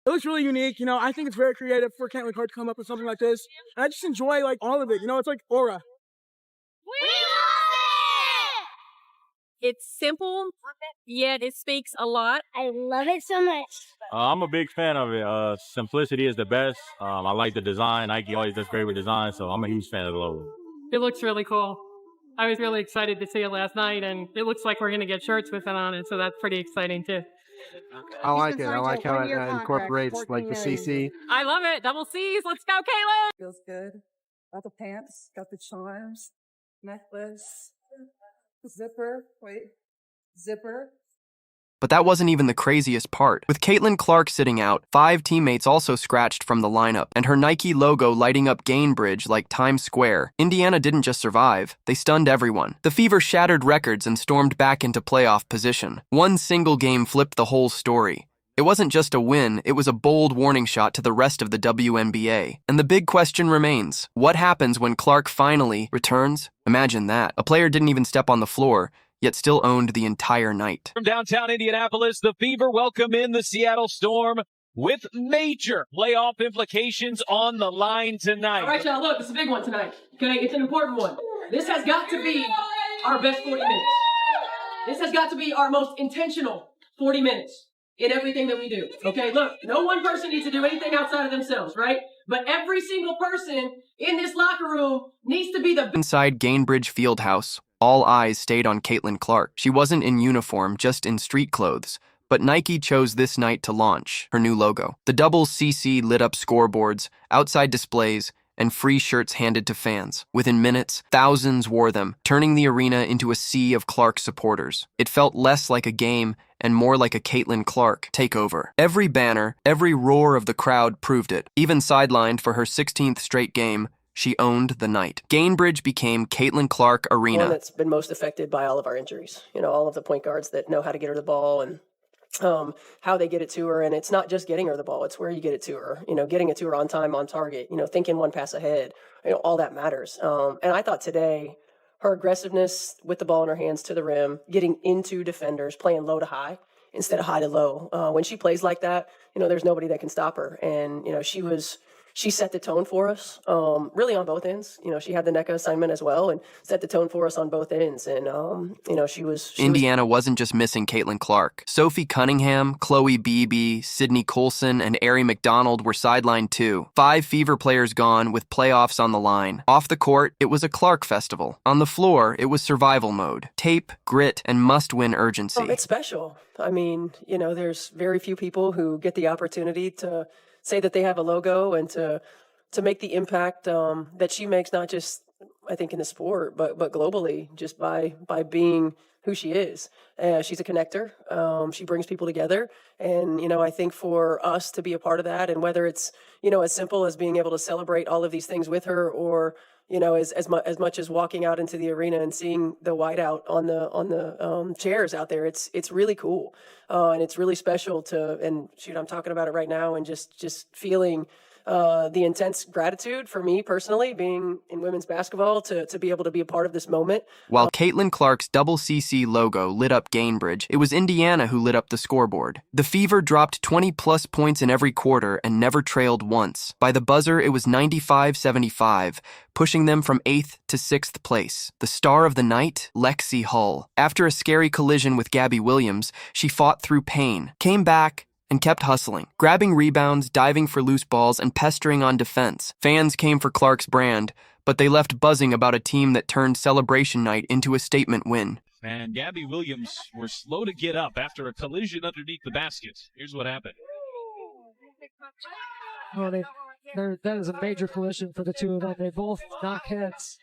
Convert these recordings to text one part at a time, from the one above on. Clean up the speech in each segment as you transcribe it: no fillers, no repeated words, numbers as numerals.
It looks really unique. I think it's very creative for Caitlin Clark to come up with something like this. And I just enjoy all of it. It's like aura. We love it! It's simple, yet it speaks a lot. I love it so much. I'm a big fan of it. Simplicity is the best. I like the design. Nike always does great with design, so I'm a huge fan of the logo. It looks really cool. I was really excited to see it last night, and it looks like we're going to get shirts with it on it, so that's pretty exciting too. I like it. I like how it incorporates the CC. I love it. Double C's. Let's go, Kayla. Feels good. Got the pants, got the charms, necklace, zipper. But that wasn't even the craziest part. With Caitlin Clark sitting out, 5 teammates also scratched from the lineup, and her Nike logo lighting up Gainbridge like Times Square. Indiana didn't just survive, they stunned everyone. The Fever shattered records and stormed back into playoff position. One single game flipped the whole story. It wasn't just a win, it was a bold warning shot to the rest of the Wnba. And the big question remains, what happens when Clark finally returns? Imagine that. A player didn't even step on the floor, yet still owned the entire night. From downtown Indianapolis, the Fever welcome in the Seattle Storm with major playoff implications on the line tonight. All right, y'all, look, it's a big one tonight. Okay, it's an important one. This has got to be our best 40 minutes. This has got to be our most intentional 40 minutes in everything that we do. Okay, look, no one person needs to do anything outside of themselves, right? But every single person in this locker room needs to be the... Inside Gainbridge Fieldhouse, all eyes stayed on Caitlin Clark. She wasn't in uniform, just in street clothes. But Nike chose this night to launch her new logo. The double CC lit up scoreboards, outside displays, and free shirts handed to fans. Within minutes, thousands wore them, turning the arena into a sea of Clark supporters. It felt less like a game and more like a Caitlin Clark takeover. Every banner, every roar of the crowd proved it. Even sidelined for her 16th straight game, she owned the night. Gainbridge became Caitlin Clark Arena. One that's been most affected by all of our injuries. All of the point guards that know how to get her the ball and how they get it to her. And it's not just getting her the ball, it's where you get it to her. Getting it to her on time, on target, thinking one pass ahead, all that matters. And I thought today, her aggressiveness with the ball in her hands to the rim, getting into defenders, playing low to high instead of high to low. When she plays like that, there's nobody that can stop her. And, she set the tone for us, really on both ends. She had the NECA assignment as well and set the tone for us on both ends. And, Indiana wasn't just missing Caitlin Clark. Sophie Cunningham, Chloe Beebe, Sydney Colson, and Ari McDonald were sidelined too. 5 Fever players gone with playoffs on the line. Off the court, it was a Clark festival. On the floor, it was survival mode. Tape, grit, and must-win urgency. It's special. There's very few people who get the opportunity to say that they have a logo and to make the impact that she makes, not just, I think, in the sport, but globally, just by being who she is. She's a connector. She brings people together. And, I think for us to be a part of that, and whether it's, as simple as being able to celebrate all of these things with her, or, as much as walking out into the arena and seeing the whiteout on the chairs out there, it's really cool. And it's really special and shoot, I'm talking about it right now and just feeling the intense gratitude for me personally, being in women's basketball, to be able to be a part of this moment. While Caitlin Clark's double CC logo lit up Gainbridge, it was Indiana who lit up the scoreboard. The Fever dropped 20-plus points in every quarter and never trailed once. By the buzzer, it was 95-75, pushing them from 8th to 6th place. The star of the night, Lexi Hull. After a scary collision with Gabby Williams, she fought through pain, came back, and kept hustling, grabbing rebounds, diving for loose balls, and pestering on defense. Fans came for Clark's brand, but they left buzzing about a team that turned celebration night into a statement win. And Gabby Williams were slow to get up after a collision underneath the basket. Here's what happened. Well, that is a major collision for the two of them. They both knock heads.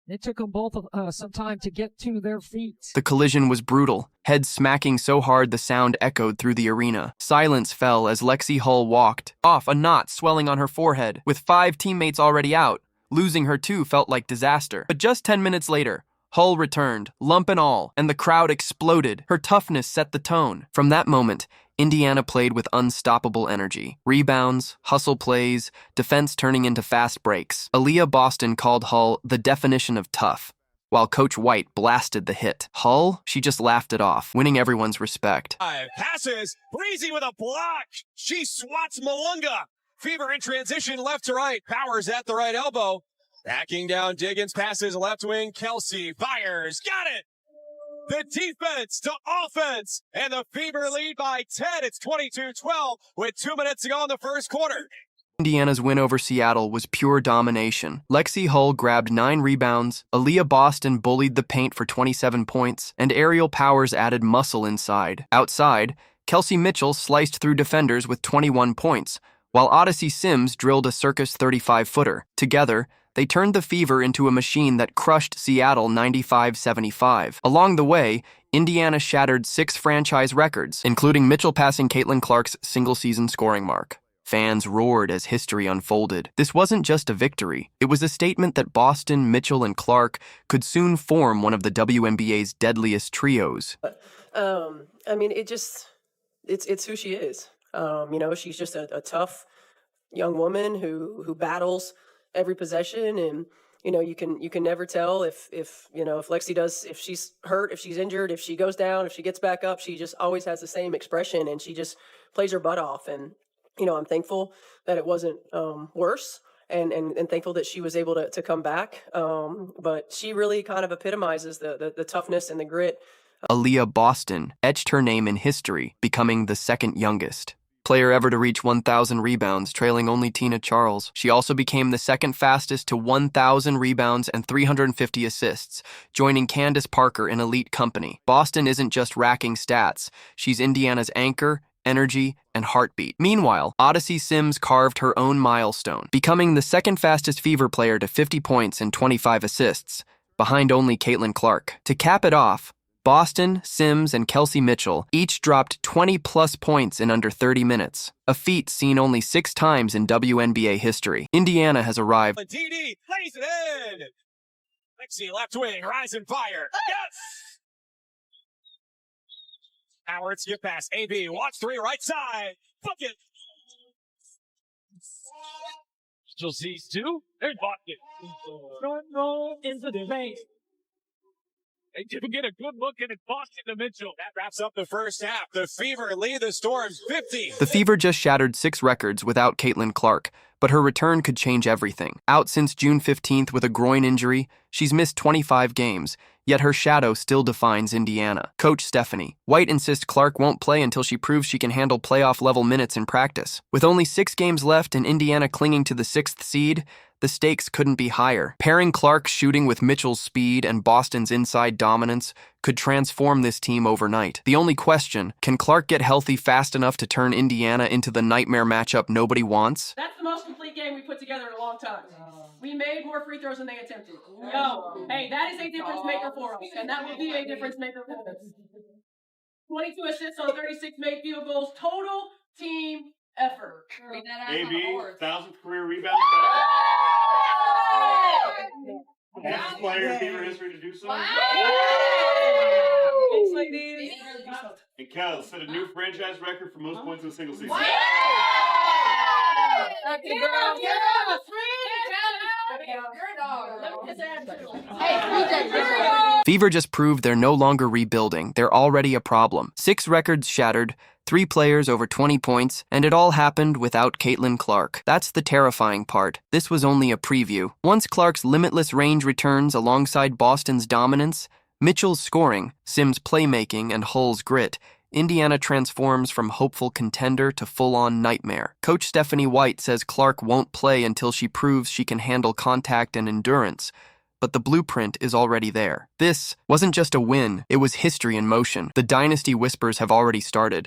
It took them both some time to get to their feet. The collision was brutal, heads smacking so hard the sound echoed through the arena. Silence fell as Lexi Hull walked, off, a knot swelling on her forehead. With 5 teammates already out, losing her too felt like disaster. But just 10 minutes later, Hull returned, lump and all, and the crowd exploded. Her toughness set the tone. From that moment, Indiana played with unstoppable energy. Rebounds, hustle plays, defense turning into fast breaks. Aaliyah Boston called Hull the definition of tough. while Coach White blasted the hit. Hull, she just laughed it off, winning everyone's respect. Passes. Breezy with a block. She swats Malunga. Fever in transition left to right. Powers at the right elbow. Backing down Diggins. Passes left wing. Kelsey fires. Got it. The defense to offense. And the Fever lead by 10. It's 22-12 with 2 minutes to go in the first quarter. Indiana's win over Seattle was pure domination. Lexi Hull grabbed 9 rebounds, Aaliyah Boston bullied the paint for 27 points, and Aerial Powers added muscle inside. Outside, Kelsey Mitchell sliced through defenders with 21 points, while Odyssey Sims drilled a circus 35-footer. Together, they turned the Fever into a machine that crushed Seattle 95-75. Along the way, Indiana shattered 6 franchise records, including Mitchell passing Caitlin Clark's single-season scoring mark. Fans roared as history unfolded. This wasn't just a victory. It was a statement that Boston, Mitchell, and Clark could soon form one of the WNBA's deadliest trios. I mean, it's who she is. She's just a tough young woman who battles every possession, and you can never tell if Lexi does, if she's hurt, if she's injured, if she goes down, if she gets back up. She just always has the same expression, and she just plays her butt off. And I'm thankful that it wasn't worse, and thankful that she was able to come back. But she really kind of epitomizes the toughness and the grit. Aaliyah Boston etched her name in history, becoming the second youngest player ever to reach 1,000 rebounds, trailing only Tina Charles. She also became the second fastest to 1,000 rebounds and 350 assists, joining Candace Parker in elite company. Boston isn't just racking stats. She's Indiana's anchor, energy, and heartbeat. Meanwhile, Odyssey Sims carved her own milestone, becoming the second fastest Fever player to 50 points and 25 assists, behind only Caitlin Clark. To cap it off, Boston, Sims, and Kelsey Mitchell each dropped 20-plus points in under 30 minutes, a feat seen only 6 times in WNBA history. Indiana has arrived. TD lays it in. Lexi left wing, rise and fire. Yes! Howard skip pass. AB, watch 3 right side. Bucket. Mitchell sees 2. There's Boston. Front row into the paint. They didn't get a good look, and it's Boston to Mitchell. That wraps up the first half. The Fever lead the Storms 50. The Fever just shattered 6 records without Caitlin Clark, but her return could change everything. Out since June 15th with a groin injury, she's missed 25 games, yet her shadow still defines Indiana. Coach Stephanie White insists Clark won't play until she proves she can handle playoff-level minutes in practice. With only 6 games left and Indiana clinging to the 6th seed, the stakes couldn't be higher. Pairing Clark's shooting with Mitchell's speed and Boston's inside dominance could transform this team overnight. The only question, can Clark get healthy fast enough to turn Indiana into the nightmare matchup nobody wants? That's the most complete game we put together in a long time. We made more free throws than they attempted. Hey, that is a difference maker for us, and that will be a difference maker for us. 22 assists on 36 made field goals. Total team effort. AB, 1,000th career rebound. Fastest player in Fever history to do so. Thanks, ladies. And Kel set a new franchise record for most points in a single season. Fever just proved they're no longer rebuilding. They're already a problem. 6 records shattered, 3 players over 20 points, and it all happened without Caitlin Clark. That's the terrifying part. This was only a preview. Once Clark's limitless range returns alongside Boston's dominance, Mitchell's scoring, Sims' playmaking, and Hull's grit, Indiana transforms from hopeful contender to full-on nightmare. Coach Stephanie White says Clark won't play until she proves she can handle contact and endurance, but the blueprint is already there. This wasn't just a win, it was history in motion. The dynasty whispers have already started.